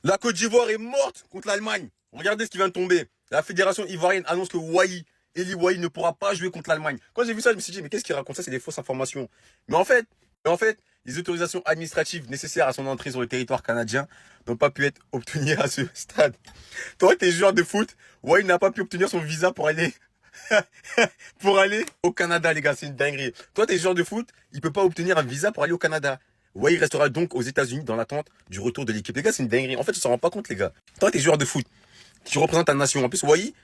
La Côte d'Ivoire est morte contre l'Allemagne. Regardez ce qui vient de tomber. La fédération ivoirienne annonce que Eli Wahi ne pourra pas jouer contre l'Allemagne. Quand j'ai vu ça, je me suis dit, mais qu'est-ce qu'il raconte ça? C'est des fausses informations. Mais en fait, les autorisations administratives nécessaires à son entrée sur le territoire canadien n'ont pas pu être obtenues à ce stade. Toi, t'es joueur de foot, Wahi n'a pas pu obtenir son visa pour aller pour aller au Canada, les gars, c'est une dinguerie. Toi, t'es joueur de foot, il peut pas obtenir un visa pour aller au Canada. Ouais, il restera donc aux États-Unis dans l'attente du retour de l'équipe. Les gars, c'est une dinguerie. En fait, on s'en rend pas compte, les gars. Toi, t'es joueur de foot, tu représentes ta nation. En plus, Wai,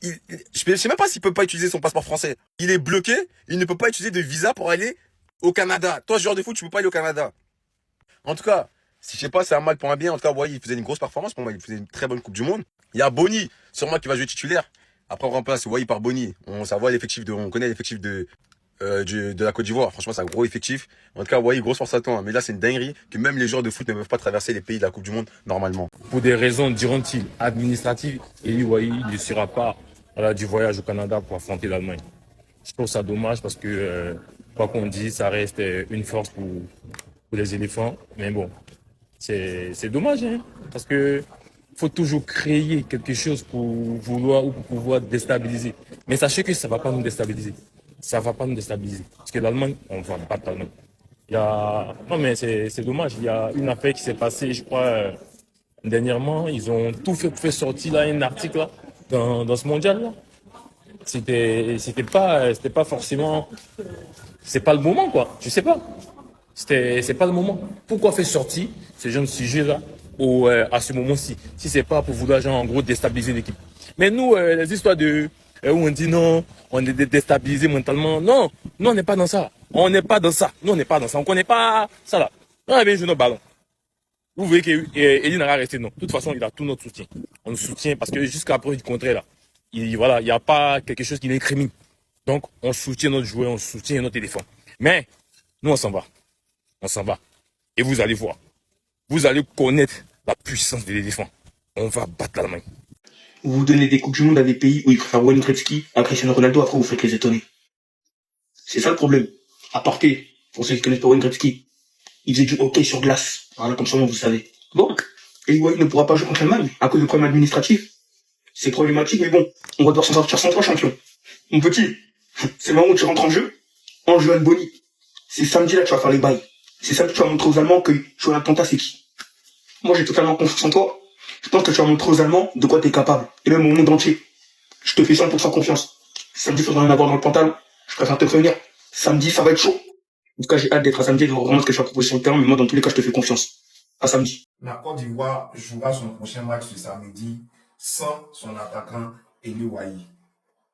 je sais même pas s'il peut pas utiliser son passeport français. Il est bloqué, il ne peut pas utiliser de visa pour aller au Canada. Toi, joueur de foot, tu peux pas aller au Canada. En tout cas, si je sais pas, c'est un mal pour un bien. En tout cas, Wai, il faisait une grosse performance pour moi. Il faisait une très bonne Coupe du Monde. Il y a Boni, sûrement qui va jouer titulaire. Après, on remplace Wai par Boni. On connaît l'effectif de la Côte d'Ivoire. Franchement, c'est un gros effectif. En tout cas, ouais, grosse force à temps. Mais là, c'est une dinguerie que même les joueurs de foot ne peuvent pas traverser les pays de la Coupe du Monde normalement. Pour des raisons, diront-ils, administratives, Eli Wahi ne sera pas du voyage au Canada pour affronter l'Allemagne. Je trouve ça dommage parce que, quoi qu'on dise, ça reste une force pour les éléphants. Mais bon, c'est dommage, hein, parce que faut toujours créer quelque chose pour vouloir ou pour pouvoir déstabiliser. Mais sachez que ça ne va pas nous déstabiliser. Ça ne va pas nous déstabiliser. Parce que l'Allemagne, on va battre l'Allemagne. Non, mais c'est dommage. Il y a une affaire qui s'est passée, je crois, dernièrement. Ils ont tout fait pour faire sortir là, un article là, dans ce mondial là. C'était pas forcément. C'est pas le moment, quoi. Je sais pas. C'est pas le moment. Pourquoi faire sortir ce genre de sujet là à ce moment-ci? Si c'est pas pour vouloir, genre, en gros, déstabiliser l'équipe. Mais nous, les histoires où on dit non, on est déstabilisé mentalement. Non, nous, on n'est pas dans ça. On n'est pas dans ça. Nous, on n'est pas dans ça. On connaît pas ça là. On a bien joué notre ballon. Vous voyez qu'Eli n'a pas resté, non. De toute façon, il a tout notre soutien. On nous soutient parce que jusqu'à preuve du contraire, là, voilà, il n'y a pas quelque chose qui l'incrimine. Donc, on soutient notre joueur, on soutient notre éléphant. Mais, nous, on s'en va. On s'en va. Et vous allez voir. Vous allez connaître la puissance de l'éléphant. On va battre l'Allemagne. Vous donnez des coupes du monde à des pays où ils préfèrent Wayne Gretzky à Cristiano Ronaldo, après vous faites les étonner. C'est ça le problème. À parté, pour ceux qui connaissent pas Wayne Gretzky, il faisait du hockey sur glace. Voilà, comme ça, vous savez. Bon. Et Wayne ne pourra pas jouer contre l'Allemagne à cause de problèmes administratifs. C'est problématique, mais bon, on va devoir s'en sortir sans toi, champion. Mon petit, c'est le moment où tu rentres en jeu à Boni. C'est samedi là que tu vas faire les bails. C'est samedi que tu vas montrer aux Allemands que Jonathan Tah c'est qui. Moi, j'ai totalement confiance en toi. Je pense que tu vas montrer aux Allemands de quoi t'es capable. Et même au monde entier. Je te fais 100% confiance. Samedi, il faudra en avoir dans le pantalon. Je préfère te prévenir. Samedi, ça va être chaud. En tout cas, j'ai hâte d'être à samedi et de voir vraiment ce que je vais proposer sur le terrain. Mais moi, dans tous les cas, je te fais confiance. À samedi. La Côte d'Ivoire jouera son prochain match ce samedi sans son attaquant Eli Wahi.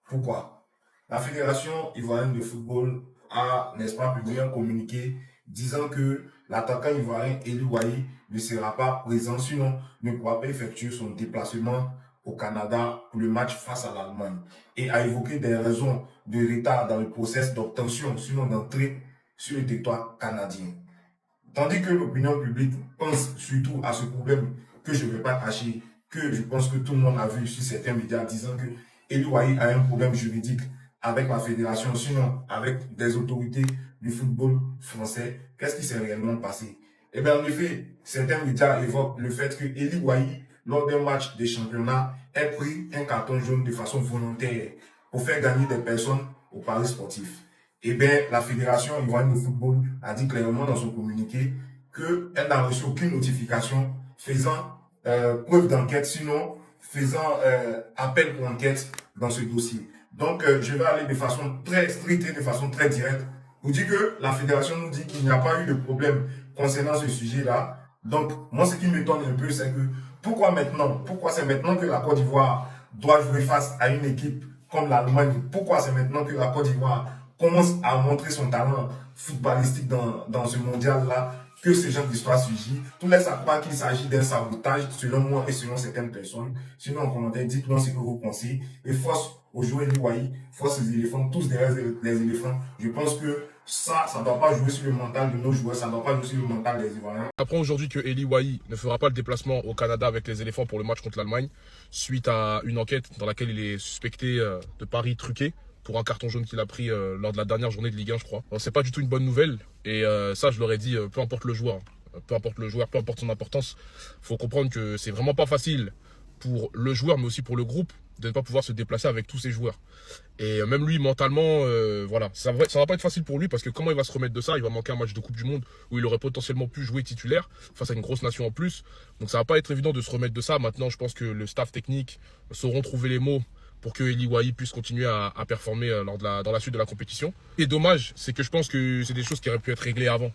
Pourquoi? La Fédération ivoirienne de football a, n'est-ce pas, publié un communiqué disant que l'attaquant ivoirien Eli Wahi ne sera pas présent, sinon ne pourra pas effectuer son déplacement au Canada pour le match face à l'Allemagne, et a évoqué des raisons de retard dans le process d'obtention, sinon d'entrée sur le territoire canadien. Tandis que l'opinion publique pense surtout à ce problème que je ne vais pas cacher, que je pense que tout le monde a vu sur certains médias disant que Eli Wahi a un problème juridique avec la fédération, sinon avec des autorités du football français. Qu'est-ce qui s'est réellement passé? Eh bien, en effet, certains médias évoquent le fait que Eli Wahi, lors d'un match de championnat, ait pris un carton jaune de façon volontaire pour faire gagner des personnes au paris sportif. Eh bien, la Fédération ivoirienne de football a dit clairement dans son communiqué qu'elle n'a reçu aucune notification faisant preuve d'enquête, sinon faisant appel pour enquête dans ce dossier. Donc, je vais aller de façon très stricte et de façon très directe pour dire que la Fédération nous dit qu'il n'y a pas eu de problème concernant ce sujet-là. Donc, moi, ce qui m'étonne un peu, c'est que pourquoi maintenant? Pourquoi c'est maintenant que la Côte d'Ivoire doit jouer face à une équipe comme l'Allemagne? Pourquoi c'est maintenant que la Côte d'Ivoire commence à montrer son talent footballistique dans ce mondial-là, que ce genre d'histoire surgit? Tout laisse à croire qu'il s'agit d'un sabotage, selon moi et selon certaines personnes. Sinon, en commentaire, dites-moi ce que vous pensez. Et force aux joueurs Eli Wahi, force aux éléphants, tous derrière les éléphants. Je pense que ça ne doit pas jouer sur le mental de nos joueurs, ça ne doit pas jouer sur le mental des Ivoiriens. Apprend aujourd'hui que Eli Wahi ne fera pas le déplacement au Canada avec les éléphants pour le match contre l'Allemagne, suite à une enquête dans laquelle il est suspecté de paris truqués pour un carton jaune qu'il a pris lors de la dernière journée de Ligue 1, je crois. C'est pas du tout une bonne nouvelle, et ça, je l'aurais dit, peu importe le joueur. peu importe le joueur, peu importe son importance. Il faut comprendre que c'est vraiment pas facile pour le joueur, mais aussi pour le groupe, de ne pas pouvoir se déplacer avec tous ses joueurs. Et même lui, mentalement, voilà, ça va pas être facile pour lui parce que comment il va se remettre de ça? Il va manquer un match de Coupe du Monde où il aurait potentiellement pu jouer titulaire face à une grosse nation en plus. Donc ça va pas être évident de se remettre de ça. Maintenant, je pense que le staff technique sauront trouver les mots pour que Eli Wahi puisse continuer à performer dans la suite de la compétition. Et dommage, c'est que je pense que c'est des choses qui auraient pu être réglées avant.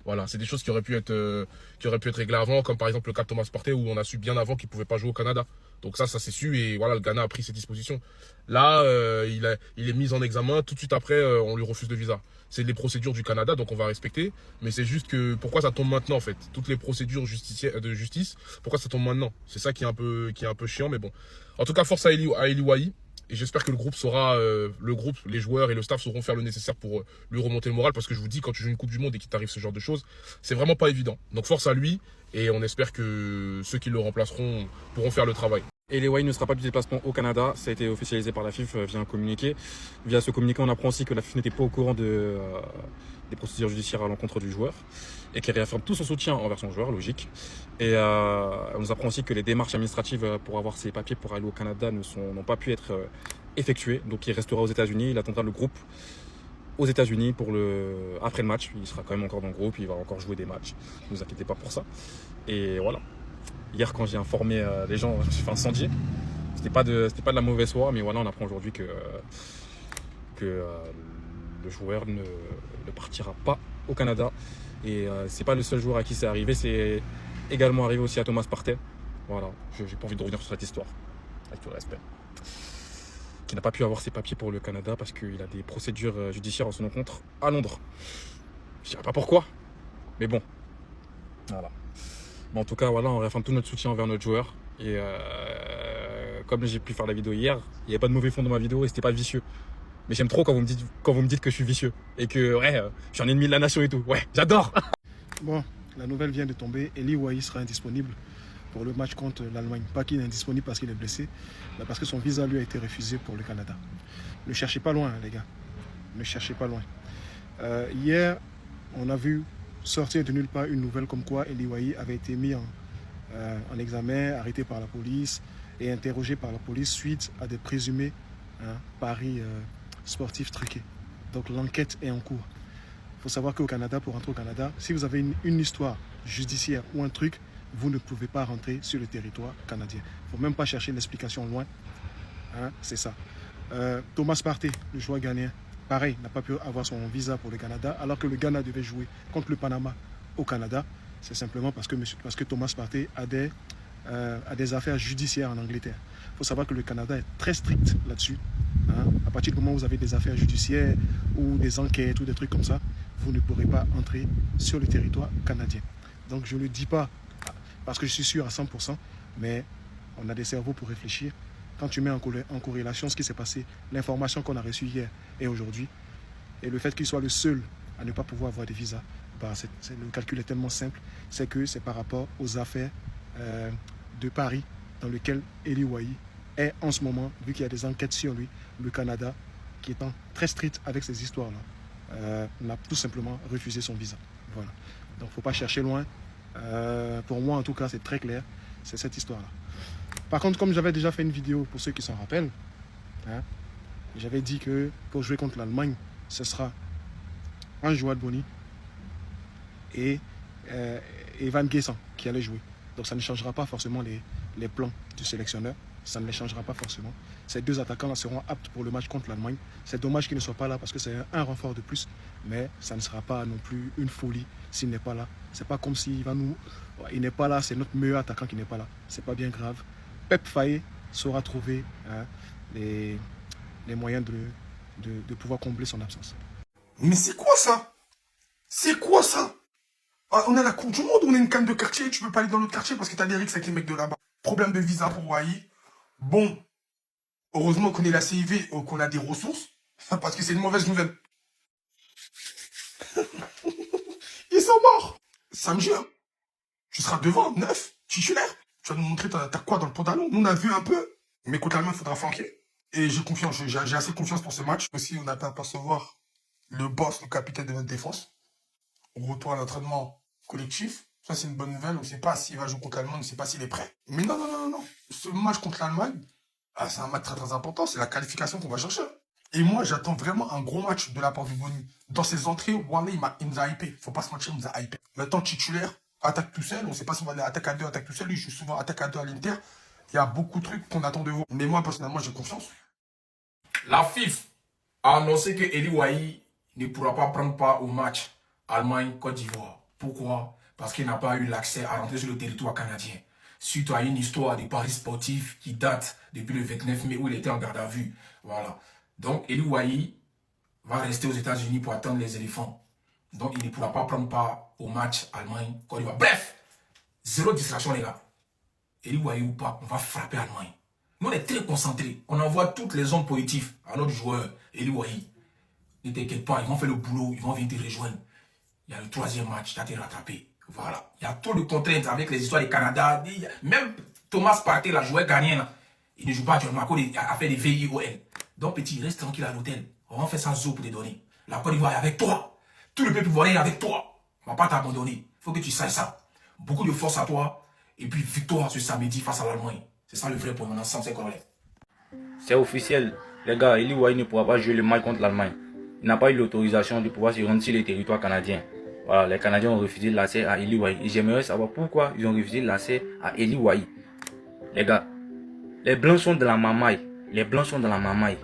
Voilà, c'est des choses qui auraient pu être réglées avant, comme par exemple le cas de Thomas Partey où on a su bien avant qu'il pouvait pas jouer au Canada. Donc ça s'est su et voilà, le Ghana a pris ses dispositions. Là, il est mis en examen, tout de suite après, on lui refuse le visa. C'est les procédures du Canada, donc on va respecter. Mais c'est juste que pourquoi ça tombe maintenant en fait? Toutes les procédures de justice, pourquoi ça tombe maintenant? C'est ça qui est un peu chiant, mais bon. En tout cas, force à Eli Wahi. Et j'espère que le groupe les joueurs et le staff sauront faire le nécessaire pour lui remonter le moral. Parce que je vous dis, quand tu joues une Coupe du Monde et qu'il t'arrive ce genre de choses, c'est vraiment pas évident. Donc force à lui et on espère que ceux qui le remplaceront pourront faire le travail. Eli Wahi ne sera pas du déplacement au Canada. Ça a été officialisé par la FIF via un communiqué. Via ce communiqué, on apprend aussi que la FIF n'était pas au courant des procédures judiciaires à l'encontre du joueur et qu'elle réaffirme tout son soutien envers son joueur, logique. Et on nous apprend aussi que les démarches administratives pour avoir ses papiers pour aller au Canada n'ont pas pu être effectuées. Donc il restera aux États-Unis. Il attendra le groupe aux États-Unis après le match. Il sera quand même encore dans le groupe. Il va encore jouer des matchs. Ne vous inquiétez pas pour ça. Et voilà. Hier, quand j'ai informé les gens, je me suis fait incendier. C'était pas de la mauvaise foi, mais voilà, on apprend aujourd'hui que le joueur ne partira pas au Canada. Et c'est pas le seul joueur à qui c'est arrivé, c'est également arrivé aussi à Thomas Partey. Voilà, j'ai pas envie de revenir sur cette histoire, avec tout le respect. Qui n'a pas pu avoir ses papiers pour le Canada parce qu'il a des procédures judiciaires en son encontre à Londres. Je dirais pas pourquoi, mais bon. Voilà. Mais en tout cas, voilà, on réaffirme tout notre soutien envers notre joueur. Et comme j'ai pu faire la vidéo hier, il n'y a pas de mauvais fond dans ma vidéo et c'était pas vicieux. Mais j'aime trop quand vous me dites que je suis vicieux et que ouais, je suis un ennemi de la nation et tout. Ouais, j'adore. Bon, la nouvelle vient de tomber. Eli Wahi sera indisponible pour le match contre l'Allemagne. Pas qu'il est indisponible parce qu'il est blessé, mais parce que son visa lui a été refusé pour le Canada. Ne cherchez pas loin, les gars. Ne cherchez pas loin. Hier, on a vu sortir de nulle part une nouvelle comme quoi Eli Wahi avait été mis en examen, arrêté par la police et interrogé par la police suite à des présumés paris sportifs truqués. Donc l'enquête est en cours. Il faut savoir qu'au Canada, pour rentrer au Canada, si vous avez une histoire judiciaire ou un truc, vous ne pouvez pas rentrer sur le territoire canadien. Il ne faut même pas chercher l'explication loin. C'est ça. Thomas Partey, le joueur ghanéen, pareil, n'a pas pu avoir son visa pour le Canada, alors que le Ghana devait jouer contre le Panama au Canada. C'est simplement parce que Thomas Partey a des affaires judiciaires en Angleterre. Il faut savoir que le Canada est très strict là-dessus. À partir du moment où vous avez des affaires judiciaires ou des enquêtes ou des trucs comme ça, vous ne pourrez pas entrer sur le territoire canadien. Donc je ne le dis pas parce que je suis sûr à 100%, mais on a des cerveaux pour réfléchir. Quand tu mets en corrélation ce qui s'est passé, l'information qu'on a reçue hier et aujourd'hui, et le fait qu'il soit le seul à ne pas pouvoir avoir des visas, le calcul est tellement simple, c'est que c'est par rapport aux affaires de Paris dans lesquelles Eli Wahi est en ce moment, vu qu'il y a des enquêtes sur lui, le Canada, qui étant très strict avec ces histoires-là, n'a tout simplement refusé son visa. Voilà. Donc il ne faut pas chercher loin. Pour moi, en tout cas, c'est très clair. C'est cette histoire-là. Par contre, comme j'avais déjà fait une vidéo, pour ceux qui s'en rappellent, j'avais dit que pour jouer contre l'Allemagne, ce sera Anjoua Boni et Van Guessant qui allaient jouer. Donc ça ne changera pas forcément les plans du sélectionneur. Ça ne les changera pas forcément. Ces deux attaquants-là seront aptes pour le match contre l'Allemagne. C'est dommage qu'ils ne soient pas là parce que c'est un renfort de plus. Mais ça ne sera pas non plus une folie s'il n'est pas là. C'est pas comme s'il va nous... Il n'est pas là, c'est notre meilleur attaquant qui n'est pas là. C'est pas bien grave. Pep Faye saura trouver les moyens de pouvoir combler son absence. Mais c'est quoi ça? C'est quoi ça? On a la Coupe du Monde, on a une canne de quartier, tu peux pas aller dans l'autre quartier parce que t'as des rixes avec les mecs de là-bas. Problème de visa pour Wahi. Bon, heureusement qu'on est la CIV, qu'on a des ressources, parce que c'est une mauvaise nouvelle. Ils sont morts. Samedi, tu seras devant, 9, titulaire. Tu vas nous montrer t'as quoi dans le pantalon. Nous, on a vu un peu, mais contre l'Allemagne, il faudra flanquer. Et j'ai confiance, j'ai assez confiance pour ce match. Aussi, on a pu apercevoir le boss, le capitaine de notre défense. On retourne à l'entraînement collectif. Ça, c'est une bonne nouvelle. On ne sait pas s'il va jouer contre l'Allemagne, on ne sait pas s'il est prêt. Mais non, non, non, non, non. Ce match contre l'Allemagne, c'est un match très, très important. C'est la qualification qu'on va chercher. Et moi, j'attends vraiment un gros match de la part de Boni. Dans ses entrées, Wally, il nous a hypé. Faut pas se mentir, il nous a hypé. Maintenant, titulaire, attaque tout seul. On ne sait pas si on va aller attaque à deux, attaque tout seul. Lui, il joue souvent attaque à deux à l'Inter. Il y a beaucoup de trucs qu'on attend de vous. Mais moi, personnellement, j'ai confiance. La FIFA a annoncé que Eli Wahi ne pourra pas prendre part au match Allemagne-Côte d'Ivoire. Pourquoi? Parce qu'il n'a pas eu l'accès à rentrer sur le territoire canadien. Suite à une histoire de paris sportifs qui date depuis le 29 mai où il était en garde à vue. Voilà. Donc, Eli Wahi va rester aux États-Unis pour attendre les éléphants. Donc, il ne pourra pas prendre part au match Allemagne-Côte d'Ivoire. Bref, zéro distraction, les gars. Eli Wahi ou pas, on va frapper Allemagne. Nous, on est très concentrés. On envoie toutes les ondes positives à notre joueur, Eli Wahi. Ne t'inquiète pas, ils vont faire le boulot, ils vont venir te rejoindre. Il y a le troisième match, tu as été rattrapé. Voilà. Il y a trop de contraintes avec les histoires du Canada. Même Thomas Partey, la joueur ghanéen, il ne joue pas actuellement à cause a fait des VIOL. Donc, petit, reste tranquille à l'hôtel. On va faire ça zo pour te donner. La Côte d'Ivoire est avec toi. Tout le peuple ivoirien est avec toi. On ne va pas t'abandonner. Il faut que tu saches ça. Beaucoup de force à toi. Et puis, victoire ce samedi face à l'Allemagne. C'est ça le vrai pour mon ensemble, c'est correct. C'est officiel. Les gars, Eli Wahi ne pourra pas jouer le match contre l'Allemagne. Il n'a pas eu l'autorisation de pouvoir se rendre sur les territoires canadiens. Voilà, les Canadiens ont refusé l'accès à Eli Wahi. Et j'aimerais savoir pourquoi ils ont refusé l'accès à Eli Wahi. Les gars, les Blancs sont dans la mamaille. Les Blancs sont dans la mamaille.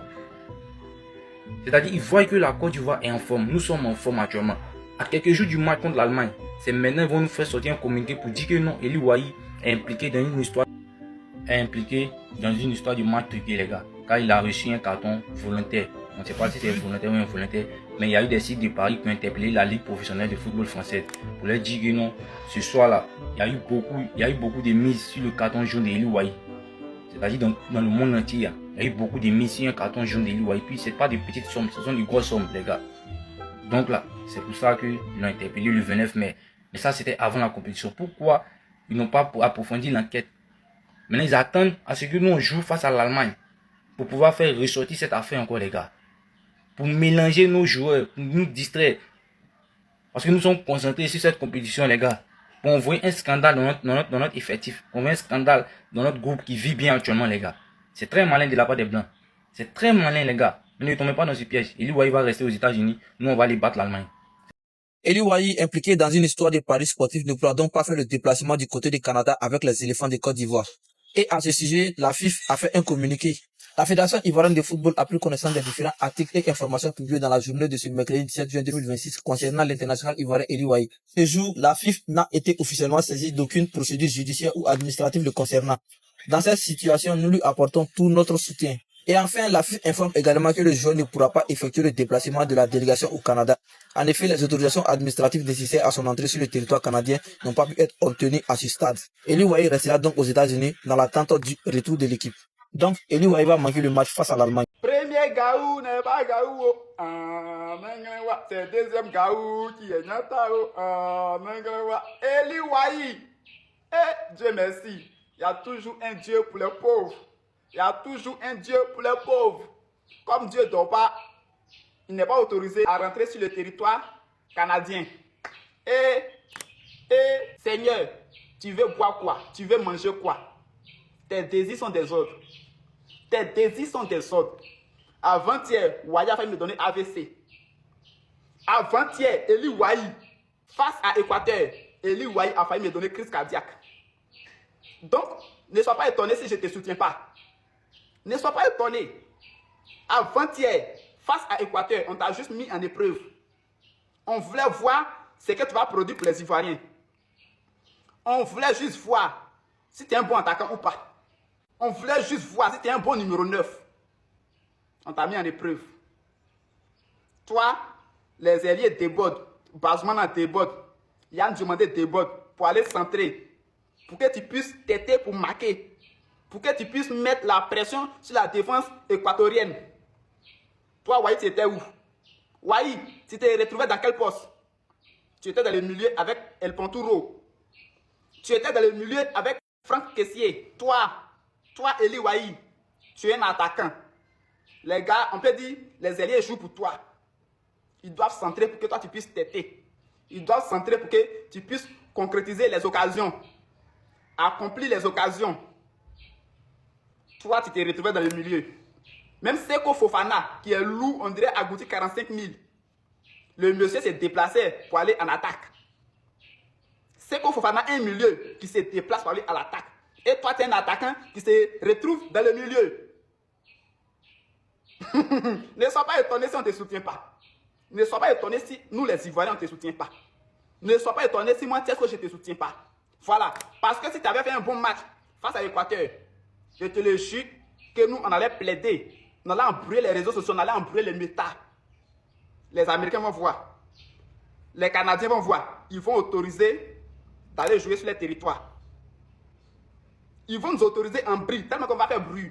C'est-à-dire, ils voient que la Côte d'Ivoire est en forme. Nous sommes en forme actuellement. À quelques jours du match contre l'Allemagne, c'est maintenant qu'ils vont nous faire sortir un communiqué pour dire que non, Eli Wahi est impliqué dans une histoire. Du match truqué, les gars. Car il a reçu un carton volontaire. On ne sait pas si c'est volontaire ou involontaire. Mais il y a eu des sites de Paris qui ont interpellé la Ligue professionnelle de football française pour leur dire que non, ce soir-là, il y a eu beaucoup de mises sur le carton jaune d'Eli Wahi. C'est-à-dire dans le monde entier, il y a eu beaucoup de mises sur un carton jaune d'Eli Wahi. Puis ce n'est pas des petites sommes, ce sont des grosses sommes, les gars. Donc là, c'est pour ça qu'ils l'ont interpellé le 29 mai. Mais ça, c'était avant la compétition. Pourquoi ils n'ont pas approfondi l'enquête? Maintenant, ils attendent à ce que nous on joue face à l'Allemagne pour pouvoir faire ressortir cette affaire encore, les gars. Pour mélanger nos joueurs, pour nous distraire. Parce que nous sommes concentrés sur cette compétition, les gars. Pour envoyer un scandale dans notre effectif. On voit un scandale dans notre groupe qui vit bien actuellement, les gars. C'est très malin de la part des Blancs. C'est très malin, les gars. Ne tombez pas dans ce piège. Eli Wahi va rester aux États-Unis. Nous, on va aller battre l'Allemagne. Eli Wahi, impliqué dans une histoire de paris sportifs, ne pourra donc pas faire le déplacement du côté du Canada avec les éléphants de Côte d'Ivoire. Et à ce sujet, la FIFA a fait un communiqué. La Fédération ivoirienne de football a pris connaissance des différents articles et informations publiés dans la journée de ce mercredi 17 juin 2026 concernant l'international ivoirien Eli Wahi. Ce jour, la FIFA n'a été officiellement saisie d'aucune procédure judiciaire ou administrative le concernant. Dans cette situation, nous lui apportons tout notre soutien. Et enfin, la FIFA informe également que le joueur ne pourra pas effectuer le déplacement de la délégation au Canada. En effet, les autorisations administratives nécessaires à son entrée sur le territoire canadien n'ont pas pu être obtenues à ce stade. Eli Wahi restera donc aux États-Unis dans l'attente du retour de l'équipe. Donc, Eli Wahi va manquer le match face à l'Allemagne. Premier Gaou n'est pas Gaou. C'est deuxième Gaou qui est Nyatao. Eli Wahi. Eh, Dieu merci. Il y a toujours un Dieu pour les pauvres. Il y a toujours un Dieu pour les pauvres. Comme Dieu ne dort pas, il n'est pas autorisé à rentrer sur le territoire canadien. Et Seigneur, tu veux boire quoi? Tu veux manger quoi? Tes désirs sont des ordres. Tes désirs sont des ordres. Avant-hier, Wahi a failli me donner AVC. Avant-hier, Eli Wahi, face à Équateur, Eli Wahi a failli me donner crise cardiaque. Donc, ne sois pas étonné si je ne te soutiens pas. Ne sois pas étonné. Avant-hier, face à Équateur, on t'a juste mis en épreuve. On voulait voir ce que tu vas produire pour les Ivoiriens. On voulait juste voir si tu es un bon attaquant ou pas. On voulait juste voir si tu es un bon numéro 9. On t'a mis en épreuve. Toi, les ailiers débordent. Bazman déborde. Yann Diomandé déborde pour aller centrer. Pour que tu puisses t'aider pour marquer. Pour que tu puisses mettre la pression sur la défense équatorienne. Toi, Wahi, tu étais où? Wahi, tu t'es retrouvé dans quel poste? Tu étais dans le milieu avec El Panturo. Tu étais dans le milieu avec Franck Kessié. Toi, Eli Wahi, tu es un attaquant. Les gars, on peut dire, les ailiers jouent pour toi. Ils doivent centrer pour que toi, tu puisses t'aider. Ils doivent centrer pour que tu puisses concrétiser les occasions, accomplir les occasions. Toi, tu t'es retrouvé dans le milieu. Même Seko Fofana, qui est lourd, on dirait agouti 45 000. Le monsieur s'est déplacé pour aller en attaque. Seko Fofana est un milieu qui se déplace pour aller à l'attaque. Et toi, tu es un attaquant qui se retrouve dans le milieu. Ne sois pas étonné si on ne te soutient pas. Ne sois pas étonné si nous, les Ivoiriens, on ne te soutient pas. Ne sois pas étonné si moi, Thiesco, je ne te soutiens pas. Voilà. Parce que si tu avais fait un bon match face à l'Équateur, je te le jure que nous, on allait plaider. On allait embrouiller les réseaux sociaux, on allait embrouiller les méta. Les Américains vont voir. Les Canadiens vont voir. Ils vont autoriser d'aller jouer sur les territoires. Ils vont nous autoriser en bruit, tellement qu'on va faire bruit.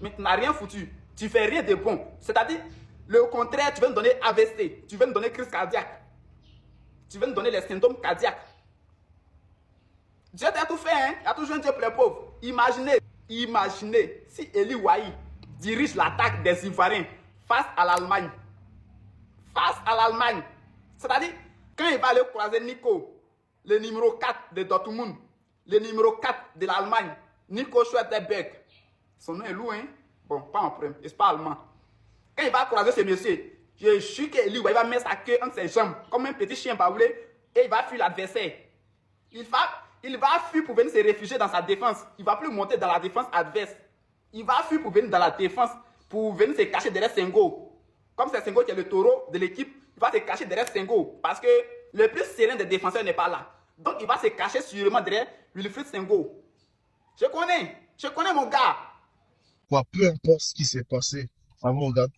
Mais tu n'as rien foutu. Tu fais rien de bon. C'est-à-dire, le contraire, tu veux nous donner AVC. Tu veux nous donner crise cardiaque. Tu veux nous donner les symptômes cardiaques. Dieu t'a tout fait, hein? Il y a toujours un Dieu pour les pauvres. Imaginez si Eli Wahi dirige l'attaque des Ivoiriens face à l'Allemagne. Face à l'Allemagne. C'est-à-dire, quand il va aller croiser Nico, le numéro 4 de Dortmund, le numéro 4 de l'Allemagne, Nico Schwarzenberg. Son nom est lourd, hein? Bon, pas en premier, c'est pas allemand. Quand il va croiser ce monsieur, je suis que lui, il va mettre sa queue entre ses jambes, comme un petit chien baoulé, et il va fuir l'adversaire. Il va fuir pour venir se réfugier dans sa défense. Il ne va plus monter dans la défense adverse. Il va fuir pour venir dans la défense, pour venir se cacher derrière Senghor. Comme c'est Senghor qui est le taureau de l'équipe, il va se cacher derrière Senghor. Parce que le plus serein des défenseurs n'est pas là. Donc il va se cacher sûrement derrière Wilfried Senghor. Je connais mon gars. Quoi, peu importe ce qui s'est passé, avant, regarde,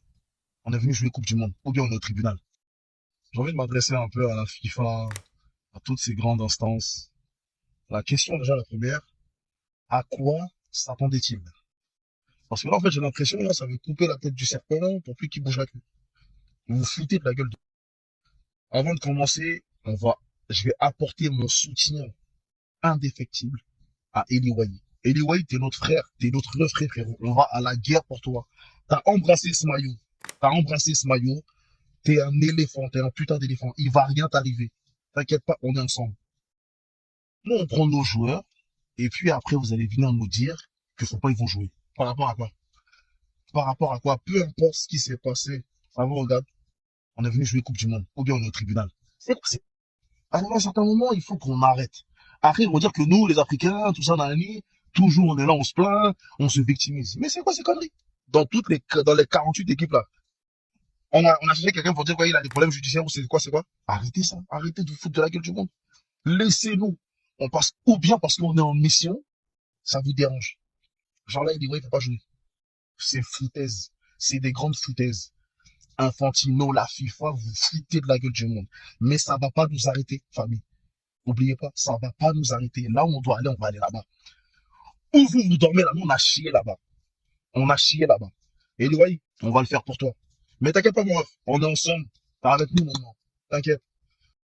on est venu jouer Coupe du Monde, ou bien on est au tribunal. J'ai envie de m'adresser un peu à la FIFA, à toutes ces grandes instances. La question, déjà, la première, à quoi s'attendait-il? Parce que là, en fait, j'ai l'impression, là, ça veut couper la tête du serpent pour plus qu'il bouge la queue. Vous vous foutez de la gueule de... Avant de commencer, je vais apporter mon soutien indéfectible à Eli Wahi. Eli Wahi, t'es notre frère, t'es notre frère, frérot. On va à la guerre pour toi. T'as embrassé ce maillot. T'es un éléphant, t'es un putain d'éléphant. Il va rien t'arriver. T'inquiète pas, on est ensemble. Nous, on prend nos joueurs, et puis après, vous allez venir nous dire que faut pas ils vont jouer. Par rapport à quoi? Par rapport à quoi? Peu importe ce qui s'est passé. Avant, regarde, on est venu jouer Coupe du Monde, ou bien on est au tribunal. C'est quoi? À un certain moment, il faut qu'on arrête. Après, ils vont dire que nous, les Africains, tout ça dans la nuit, toujours on est là, on se plaint, on se victimise. Mais c'est quoi ces conneries? Dans les 48 équipes là, on a cherché quelqu'un pour dire qu'il a des problèmes judiciaires ou c'est quoi? Arrêtez ça, arrêtez de vous foutre de la gueule du monde. Laissez-nous. On passe ou bien parce qu'on est en mission, ça vous dérange. Genre là, il dit, ouais, il faut pas jouer. C'est foutaise. C'est des grandes foutaises. Infantino, la FIFA, vous foutez de la gueule du monde. Mais ça va pas nous arrêter, famille. N'oubliez pas, ça va pas nous arrêter. Là où on doit aller, on va aller là-bas. Où vous dormez là-bas, on a chié là-bas. Et Eli Wahi, on va le faire pour toi. Mais t'inquiète pas, mon ref, on est ensemble. T'es avec nous maintenant. T'inquiète.